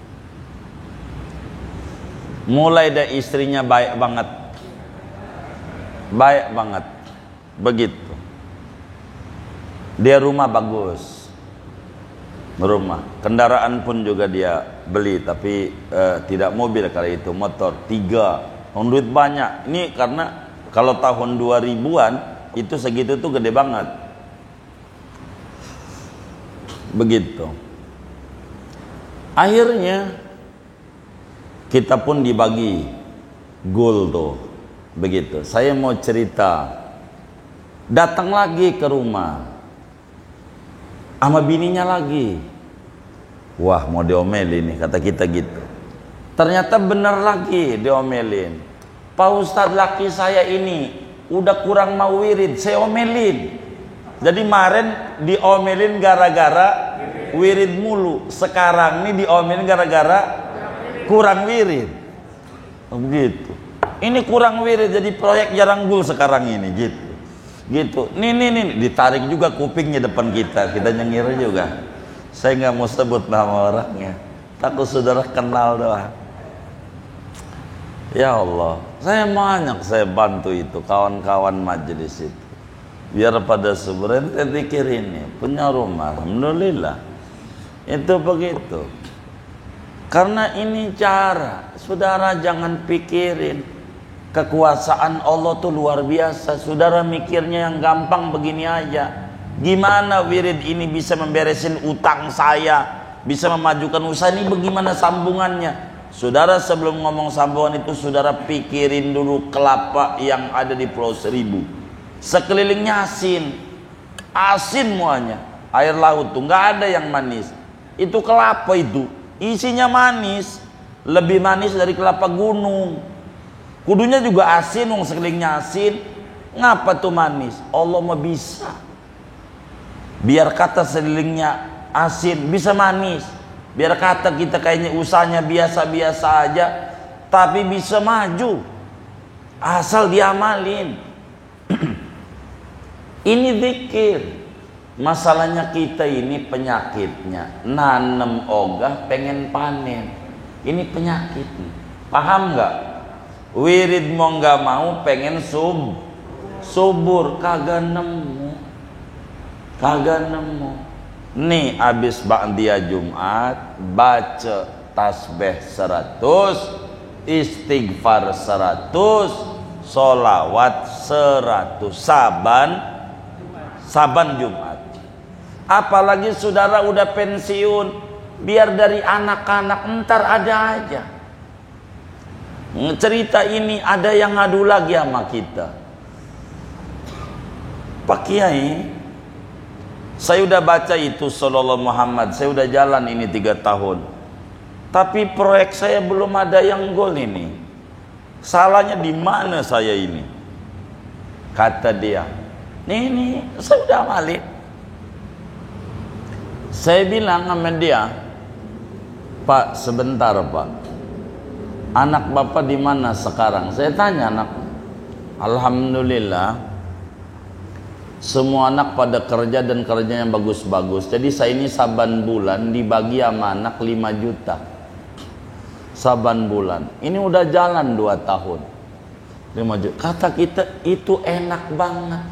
Mulai dari istrinya baik banget. Begitu. Dia rumah bagus, rumah, kendaraan pun juga dia beli, tapi tidak mobil kali itu, motor 3, duit banyak. Ini karena kalau tahun 2000-an itu segitu tuh gede banget. Begitu. Akhirnya kita pun dibagi goal tuh. Begitu. Saya mau cerita. Datang lagi ke rumah sama bininya lagi. Wah, mau diomelin nih, kata kita gitu. Ternyata benar lagi diomelin. Pak Ustadz, laki saya ini udah kurang mau wirid, saya omelin. Jadi kemarin diomelin gara-gara wirid mulu. Sekarang nih diomelin gara-gara kurang wirid. Begitu. Ini kurang wirid, jadi proyek jarang gul sekarang ini, gitu. Nih, ditarik juga kupingnya depan kita nyengir juga. Saya nggak mau sebut nama orangnya, takut saudara kenal doang. Ya Allah, saya bantu itu kawan-kawan majelis itu, biar pada subur ente pikir ini punya rumah, alhamdulillah. Itu begitu. Karena ini cara, saudara jangan pikirin. Kekuasaan Allah tuh luar biasa. Saudara mikirnya yang gampang begini aja. Gimana wirid ini bisa memberesin utang saya, bisa memajukan usaha ini, bagaimana sambungannya? Saudara sebelum ngomong Sabuan itu saudara pikirin dulu kelapa yang ada di Pulau Seribu. Sekelilingnya asin. Asin semuanya. Air laut tuh nggak ada yang manis. Itu kelapa itu. Isinya manis. Lebih manis dari kelapa gunung. Kudunya juga asin, wong sekelilingnya asin. Ngapa tuh manis? Allah mah bisa. Biar kata sekelilingnya asin, bisa manis. Biar kata kita kayaknya usahanya biasa-biasa aja, tapi bisa maju. Asal diamalin. Ini zikir. Masalahnya kita ini penyakitnya. Nanem ogah pengen panen. Ini penyakit. Paham nggak? Wirid mau nggak mau pengen subur. Kagak nemu. Nih abis ba'diyah Jumat baca tasbih 100, istighfar 100, sholawat 100 saban Jumat. Apalagi saudara udah pensiun, biar dari anak-anak ntar ada aja cerita ini, ada yang ngadu lagi sama kita. Pak Kiai, saya udah baca itu Sallallahu Muhammad, saya udah jalan ini 3 tahun. Tapi proyek saya belum ada yang gol ini. Salahnya di mana saya ini? Kata dia, nih saya udah amalin. Saya bilang sama dia, Pak sebentar Pak, anak Bapak di mana sekarang? Saya tanya anak, alhamdulillah. Semua anak pada kerja dan kerjanya bagus-bagus. Jadi saya ini saban bulan dibagi sama anak 5 juta. Saban bulan. Ini udah jalan 2 tahun. 5 juta. Kata kita itu enak banget.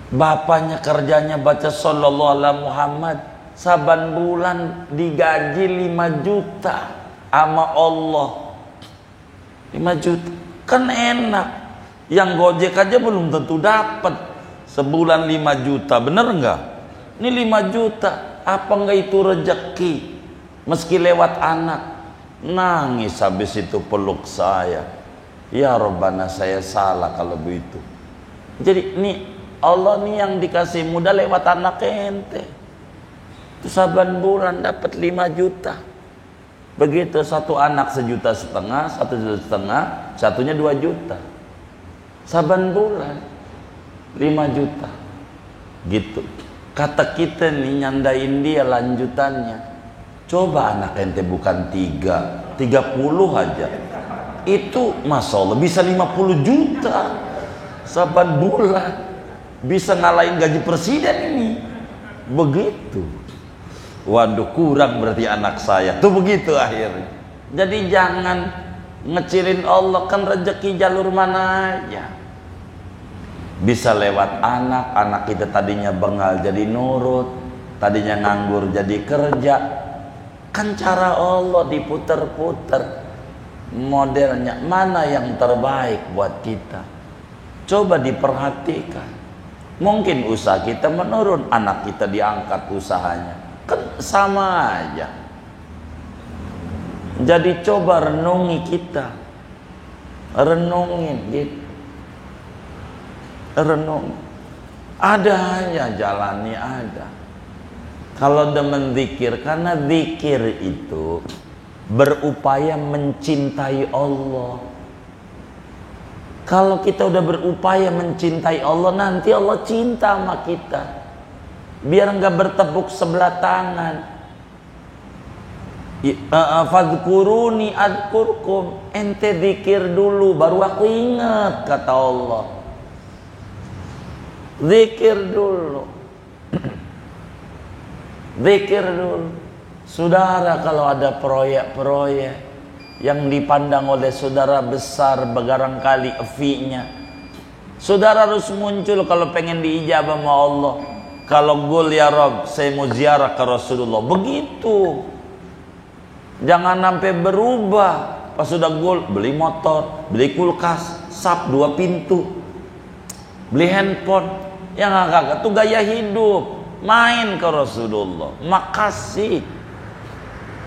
Bapaknya kerjanya baca Sallallahu Alaihi Muhammad. Saban bulan digaji 5 juta sama Allah. 5 juta. Kan enak. Yang Gojek aja belum tentu dapat. Sebulan 5 juta, bener nggak? Ini 5 juta, apa nggak itu rezeki? Meski lewat anak, nangis habis itu peluk saya. Ya Rabbana, saya salah kalau begitu. Jadi ini Allah nih yang dikasih mudah lewat anak ente. Itu saban bulan dapat 5 juta. Begitu satu anak 1,5 juta, 1,5 juta, satunya 2 juta. Saban bulan 5 juta gitu. Kata kita nih nyandain dia lanjutannya. Coba anak ente bukan 30 aja, itu Masya Allah bisa 50 juta saban bulan, bisa ngalahin gaji presiden ini. Begitu. Waduh, kurang berarti anak saya tuh begitu akhirnya. Jadi jangan ngecilin Allah, kan rezeki jalur mana aja. Bisa lewat anak kita tadinya bengal jadi nurut, tadinya nganggur jadi kerja. Kan cara Allah diputer-puter. Modelnya mana yang terbaik buat kita? Coba diperhatikan. Mungkin usaha kita menurun, anak kita diangkat usahanya. Kan sama aja. Jadi coba renungi kita. Renungin gitu. Renung, ada aja jalannya ada. Kalau demen zikir, karena zikir itu berupaya mencintai Allah. Kalau kita udah berupaya mencintai Allah, nanti Allah cinta sama kita. Biar nggak bertepuk sebelah tangan. Fadhkuruni adkurkum, ente zikir dulu baru aku ingat, kata Allah. Zikir dulu. Zikir dulu. Saudara, kalau ada proyek-proyek yang dipandang oleh saudara besar, barangkali fee-nya, saudara harus muncul kalau pengen diijabah sama Allah. Kalau gol ya Rob, saya mau ziarah ke Rasulullah. Begitu. Jangan sampai berubah. Pas sudah gol, beli motor, beli kulkas, sap 2 pintu, beli handphone. Yang agak itu gaya hidup. Main ke Rasulullah. Makasih.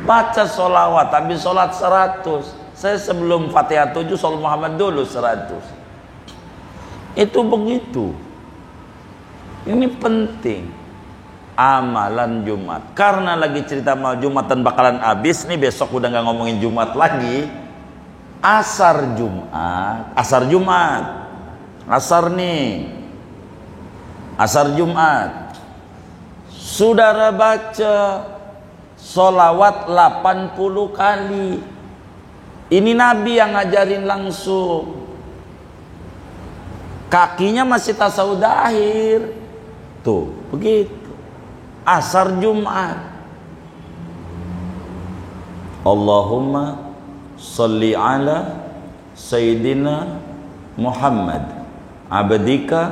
Baca solawat, tapi sholat 100. Saya sebelum Fatihah 7 sholat Muhammad dulu 100. Itu begitu. Ini penting. Amalan Jumat. Karena lagi cerita mal Jumat dan bakalan habis nih, besok udah gak ngomongin Jumat lagi. Asar Jumat. Asar nih. Asar Jumat. Saudara baca sholawat 80 kali. Ini Nabi yang ngajarin langsung. Kakinya masih tasawuf akhir. Tuh, begitu. Asar Jumat. Allahumma sholli ala Sayyidina Muhammad abdika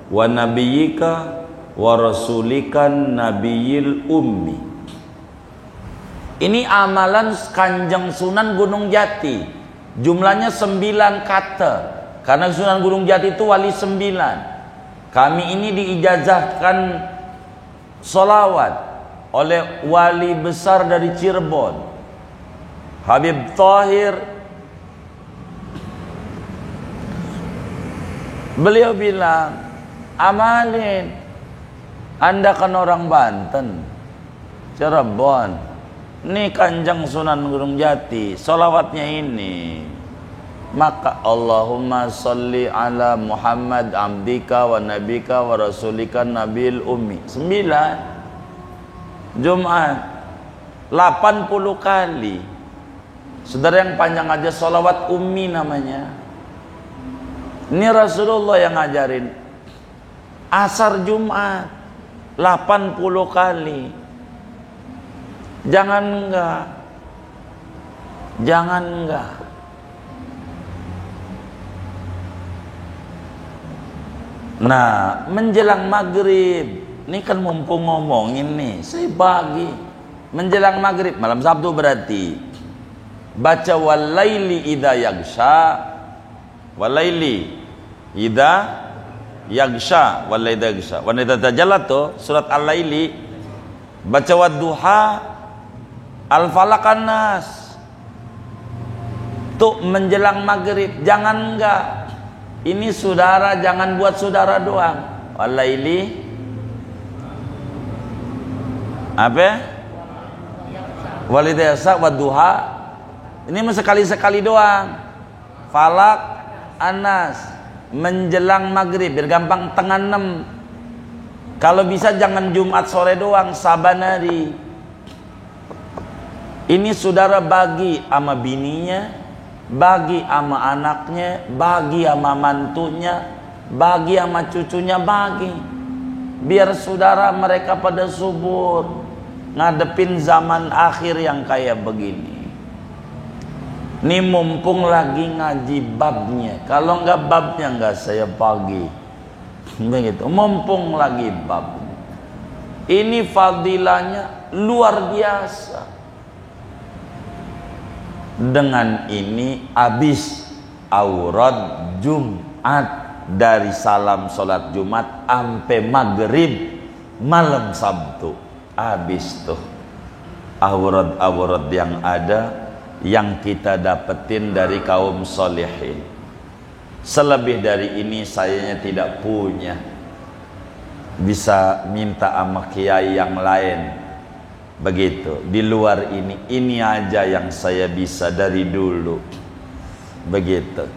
wa nabiyyika wa rasulika nabiyil ummi. Ini amalan Kanjeng Sunan Gunung Jati. Jumlahnya 9 kata. Karena Sunan Gunung Jati itu wali 9. Kami ini diijazahkan sholawat oleh wali besar dari Cirebon, Habib Tahir. Beliau bilang, amalin. Anda kan orang Banten, Cirebon, ini Kanjeng Sunan Gunung Jati, sholawatnya ini. Maka Allahumma sholli ala Muhammad abdika wa nabika wa rasulika nabil ummi. 9 Jumat 80 kali. Saudara, yang panjang aja sholawat ummi namanya. Ini Rasulullah yang ngajarin. Asar Jumat 80 kali. Jangan enggak. Nah, menjelang maghrib, ini kan mumpung ngomongin nih, saya bagi menjelang maghrib, malam Sabtu berarti, baca walaili idza yaghsha, walaili idza yaghsha, walaili idza yaghsha, wa idza tajallat tuh surat al-laili, baca wadduha, al-falaq an-nas. Tuh menjelang maghrib, jangan enggak. Ini saudara, jangan buat saudara doang. Walaili apa? Walidayasa wadduha. Ini sekali-sekali doang. Falak Anas menjelang maghrib, biar gampang tengah 6. Kalau bisa jangan Jumat sore doang, saban hari. Ini saudara bagi sama bininya, bagi sama anaknya, bagi sama mantunya, bagi sama cucunya, bagi. Biar saudara mereka pada subur ngadepin zaman akhir yang kayak begini. Ini mumpung lagi ngaji babnya. Kalau enggak babnya enggak saya bagi. Begitu. Mumpung lagi bab. Ini fadilahnya luar biasa. Dengan ini habis aurad Jumat, dari salam sholat Jumat sampai maghrib malam Sabtu, habis tuh aurad yang ada, yang kita dapetin dari kaum solehin. Selebih dari ini sayanya tidak punya. Bisa minta sama kiai yang lain. Begitu. Di luar ini aja yang saya bisa dari dulu. Begitu.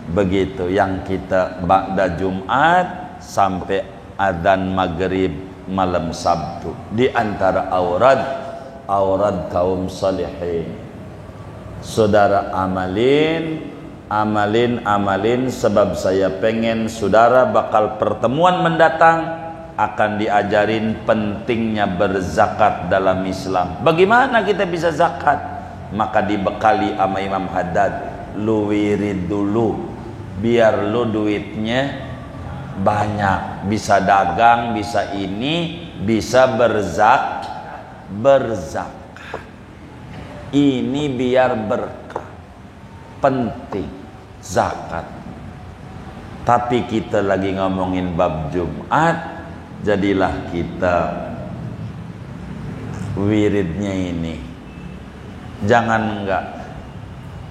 Begitu yang kita ba'da Jumat sampai adzan maghrib malam Sabtu. Di antara aurad kaum salihin. Saudara amalin, sebab saya pengen saudara bakal pertemuan mendatang akan diajarin pentingnya berzakat dalam Islam. Bagaimana kita bisa zakat? Maka dibekali sama Imam Haddad, lu wirid dulu biar lu duitnya banyak, bisa dagang, bisa ini, bisa berzakat. Ini biar berkah. Penting zakat. Tapi kita lagi ngomongin bab Jumat, jadilah kita wiridnya ini Jangan enggak.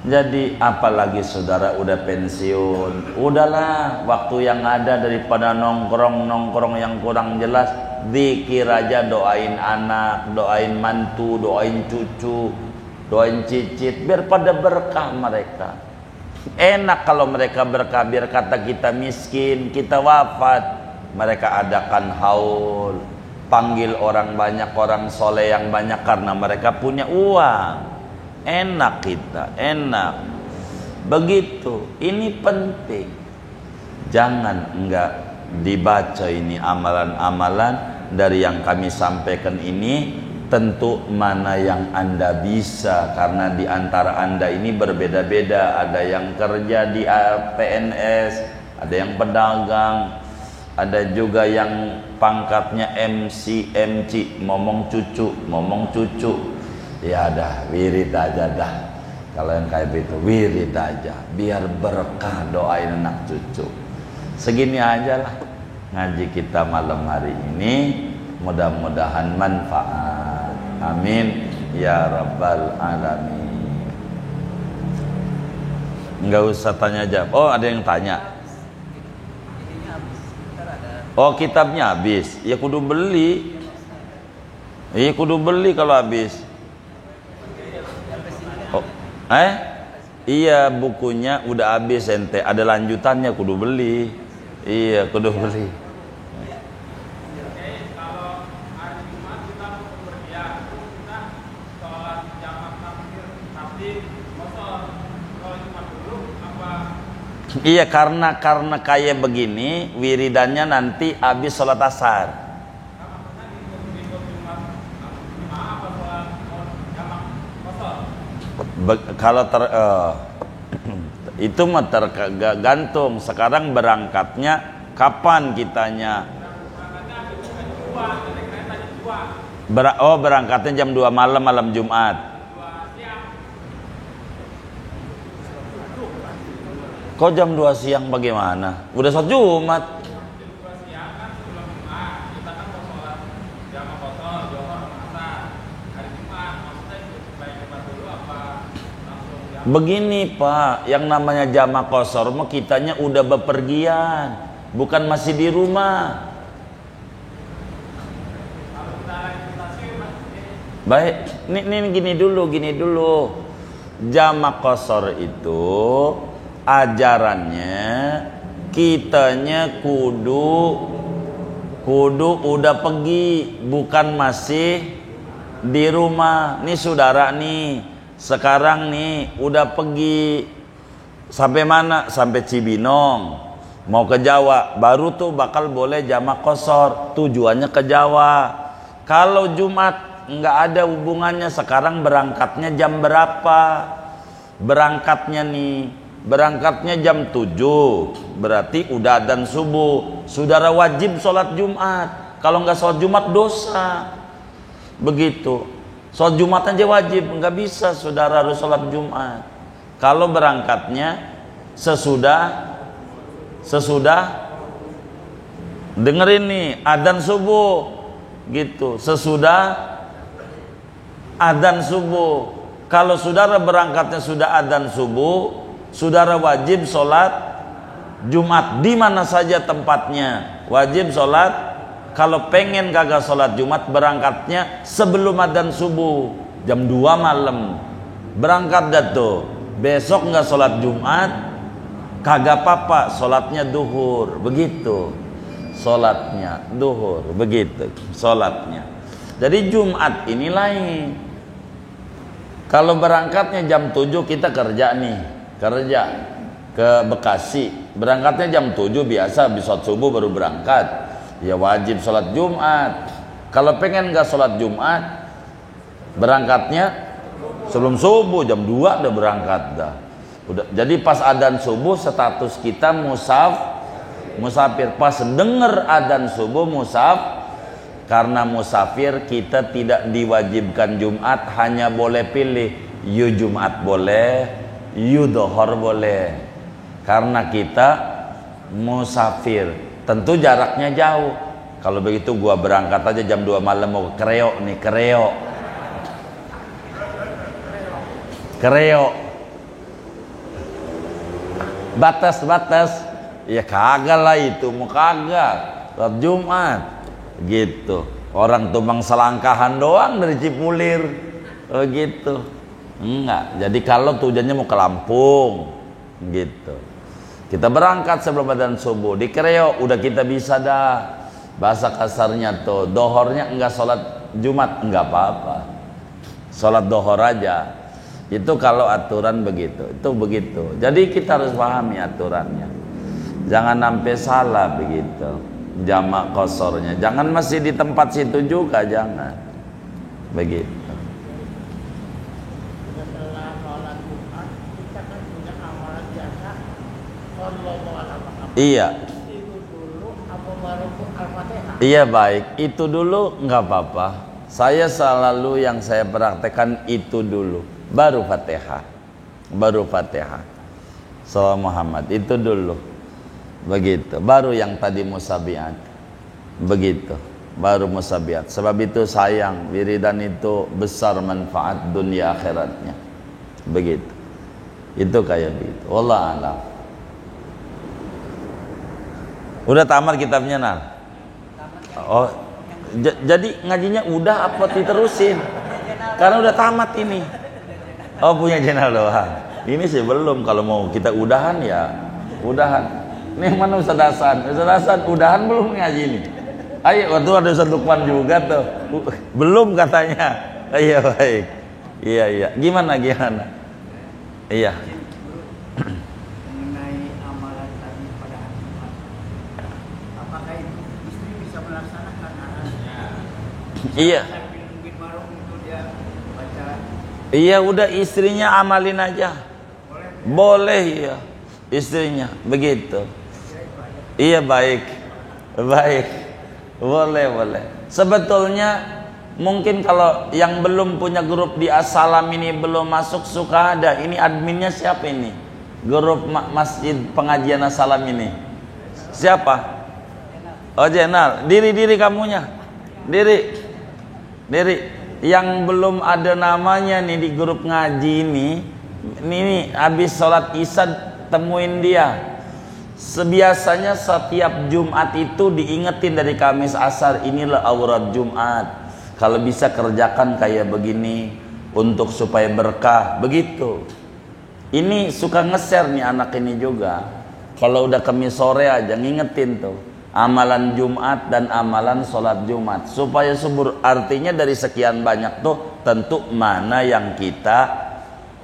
Jadi apalagi saudara udah pensiun, udahlah waktu yang ada daripada nongkrong yang kurang jelas, zikir aja, doain anak, doain mantu, doain cucu, doain cicit, biar pada berkah mereka. Enak kalau mereka berkah, biar kata kita miskin, kita wafat, mereka adakan haul, panggil orang banyak, orang soleh yang banyak karena mereka punya uang. Enak kita, enak. Begitu, ini penting. Jangan enggak dibaca ini amalan-amalan dari yang kami sampaikan ini. Tentu mana yang Anda bisa, karena di antara Anda ini berbeda-beda. Ada yang kerja di PNS, ada yang pedagang, ada juga yang pangkatnya MC, ngomong cucu. Ya dah, wirid aja dah. Kalau yang kayak begitu, wirid aja, biar berkah, doain anak cucu. Segini aja lah ngaji kita malam hari ini. Mudah-mudahan manfaat. Amin ya rabbal alamin. Enggak usah tanya jawab. Oh, ada yang tanya. Oh, kitabnya habis. Ya kudu beli. Iya kudu beli kalau habis. Oh, iya bukunya udah habis ente. Ada lanjutannya kudu beli. Iya kudu beli. Iya karena kayak begini wiridannya nanti habis sholat asar. Kalau itu mah tergantung sekarang berangkatnya kapan kitanya. Berangkatnya jam 2 malam Jumat. Kok jam 2 siang bagaimana? Udah sholat Jumat. Begini Pak, yang namanya jamaah qashar mah kitanya udah bepergian, bukan masih di rumah. Baik, ini gini dulu. Jamaah qashar itu ajarannya kitanya kudu udah pergi, bukan masih di rumah. Nih saudara nih sekarang nih udah pergi sampai mana? Sampai Cibinong, mau ke Jawa, baru tuh bakal boleh jamaah qashar, tujuannya ke Jawa. Kalau Jumat nggak ada hubungannya. Sekarang berangkatnya jam berapa? Berangkatnya jam 7, berarti udah adzan subuh. Saudara wajib sholat Jumat. Kalau nggak sholat Jumat dosa. Begitu. Sholat Jumat aja wajib, nggak bisa saudara harus sholat Jumat. Kalau berangkatnya sesudah dengerin nih adzan subuh, gitu. Sesudah adzan subuh. Kalau saudara berangkatnya sudah adzan subuh, saudara wajib sholat Jumat di mana saja tempatnya. Wajib sholat. Kalau pengen kagak sholat Jumat, berangkatnya sebelum adzan subuh jam 2 malam berangkat dah tuh. Besok nggak sholat Jumat kagak apa-apa, sholatnya duhur. Begitu sholatnya duhur, begitu sholatnya. Jadi Jumat ini lain. Kalau berangkatnya jam 7 kita kerja ke Bekasi, berangkatnya jam 7 biasa, habis sholat subuh baru berangkat. Ya wajib sholat Jumat. Kalau pengen gak sholat Jumat, berangkatnya sebelum subuh jam 2 udah berangkat dah. Jadi pas adzan subuh status kita musafir. Pas denger adzan subuh karena musafir kita tidak diwajibkan Jumat, hanya boleh pilih. You Jumat boleh, you Dhuhr boleh. Karena kita musafir. Tentu jaraknya jauh. Kalau begitu gua berangkat aja jam 2 malam mau ke Kreo nih, Kreo. Kreo. Batas-batas. Ya kagak lah itu, mau kagak. Sholat Jumat. Gitu. Orang tumbang selangkahan doang dari Cipulir. Oh gitu. Enggak. Jadi kalau tujuannya mau ke Lampung. Gitu. Kita berangkat sebelum adzan subuh. Di Kreo udah kita bisa dah. Bahasa kasarnya tuh, dohornya enggak sholat Jumat, enggak apa-apa. Sholat dohor aja. Itu kalau aturan begitu, itu begitu. Jadi kita harus pahami aturannya. Jangan sampai salah begitu. Jamak kosornya. Jangan masih di tempat situ juga, jangan. Begitu. Setelah sholat Jumat, kita kan punya amalan biasa. Sallallahu alaihi wasallam. Iya. Itu dulu apa baru Al-Fatihah? Iya baik, itu dulu nggak apa-apa. Saya selalu yang saya praktekkan itu dulu, baru Fatihah, baru Fatihah. Salam Muhammad itu dulu, begitu. Baru yang tadi musabiat, begitu. Baru musabiat. Sebab itu sayang, wiridan itu besar manfaat dunia akhiratnya, begitu. Itu kayak begitu. Wallah alam. Udah tamat kitabnya Nal? Oh, jadi ngajinya udah apa diterusin? Karena udah tamat ini. Oh punya channel doang. Ini sih belum. Kalau mau kita udahan ya udahan. Nih mana Ustaz Hasan? Ustaz Hasan udahan belum ngaji ini? Ayo, waktu ada Ustaz Lukman juga tuh. Belum katanya. Iya baik. Iya. Gimana? Iya. Mengenai amalan tadi pada hari Jumat, apakah itu istri bisa melaksanakan alasnya? Iya. Sambil nungguin warung itu dia baca. Iya udah istrinya amalin aja. Boleh ya. Istrinya begitu. Iya baik. Boleh. Sebetulnya mungkin kalau yang belum punya grup di Assalam ini belum masuk suka ada. Ini adminnya siapa ini? Grup Masjid Pengajian Assalam ini. Siapa? Oh Jenal. Diri kamunya. Diri. Yang belum ada namanya nih di grup ngaji ini. Ini habis sholat Isya temuin dia. Sebiasanya setiap Jumat itu diingetin dari Kamis Asar, inilah aurat Jumat. Kalau bisa kerjakan kayak begini untuk supaya berkah, begitu. Ini suka nge-share nih anak ini juga. Kalau udah Kamis sore aja ngingetin tuh amalan Jumat dan amalan sholat Jumat supaya subur. Artinya dari sekian banyak tuh tentu mana yang kita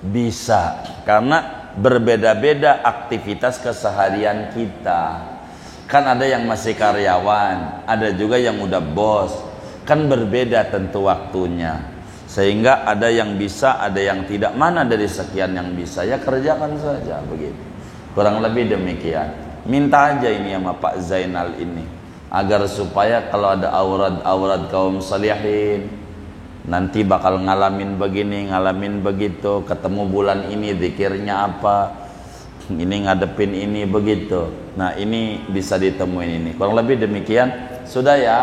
bisa, karena berbeda-beda aktivitas keseharian kita. Kan ada yang masih karyawan, ada juga yang udah bos. Kan berbeda tentu waktunya. Sehingga ada yang bisa, ada yang tidak. Mana dari sekian yang bisa, ya kerjakan saja begitu. Kurang lebih demikian. Minta aja ini sama Pak Zainal ini, agar supaya kalau ada aurat kaum salihin nanti bakal ngalamin begini, ngalamin begitu, ketemu bulan ini zikirnya apa, ini ngadepin ini begitu. Nah ini bisa ditemuin ini. Kurang lebih demikian. Sudah ya.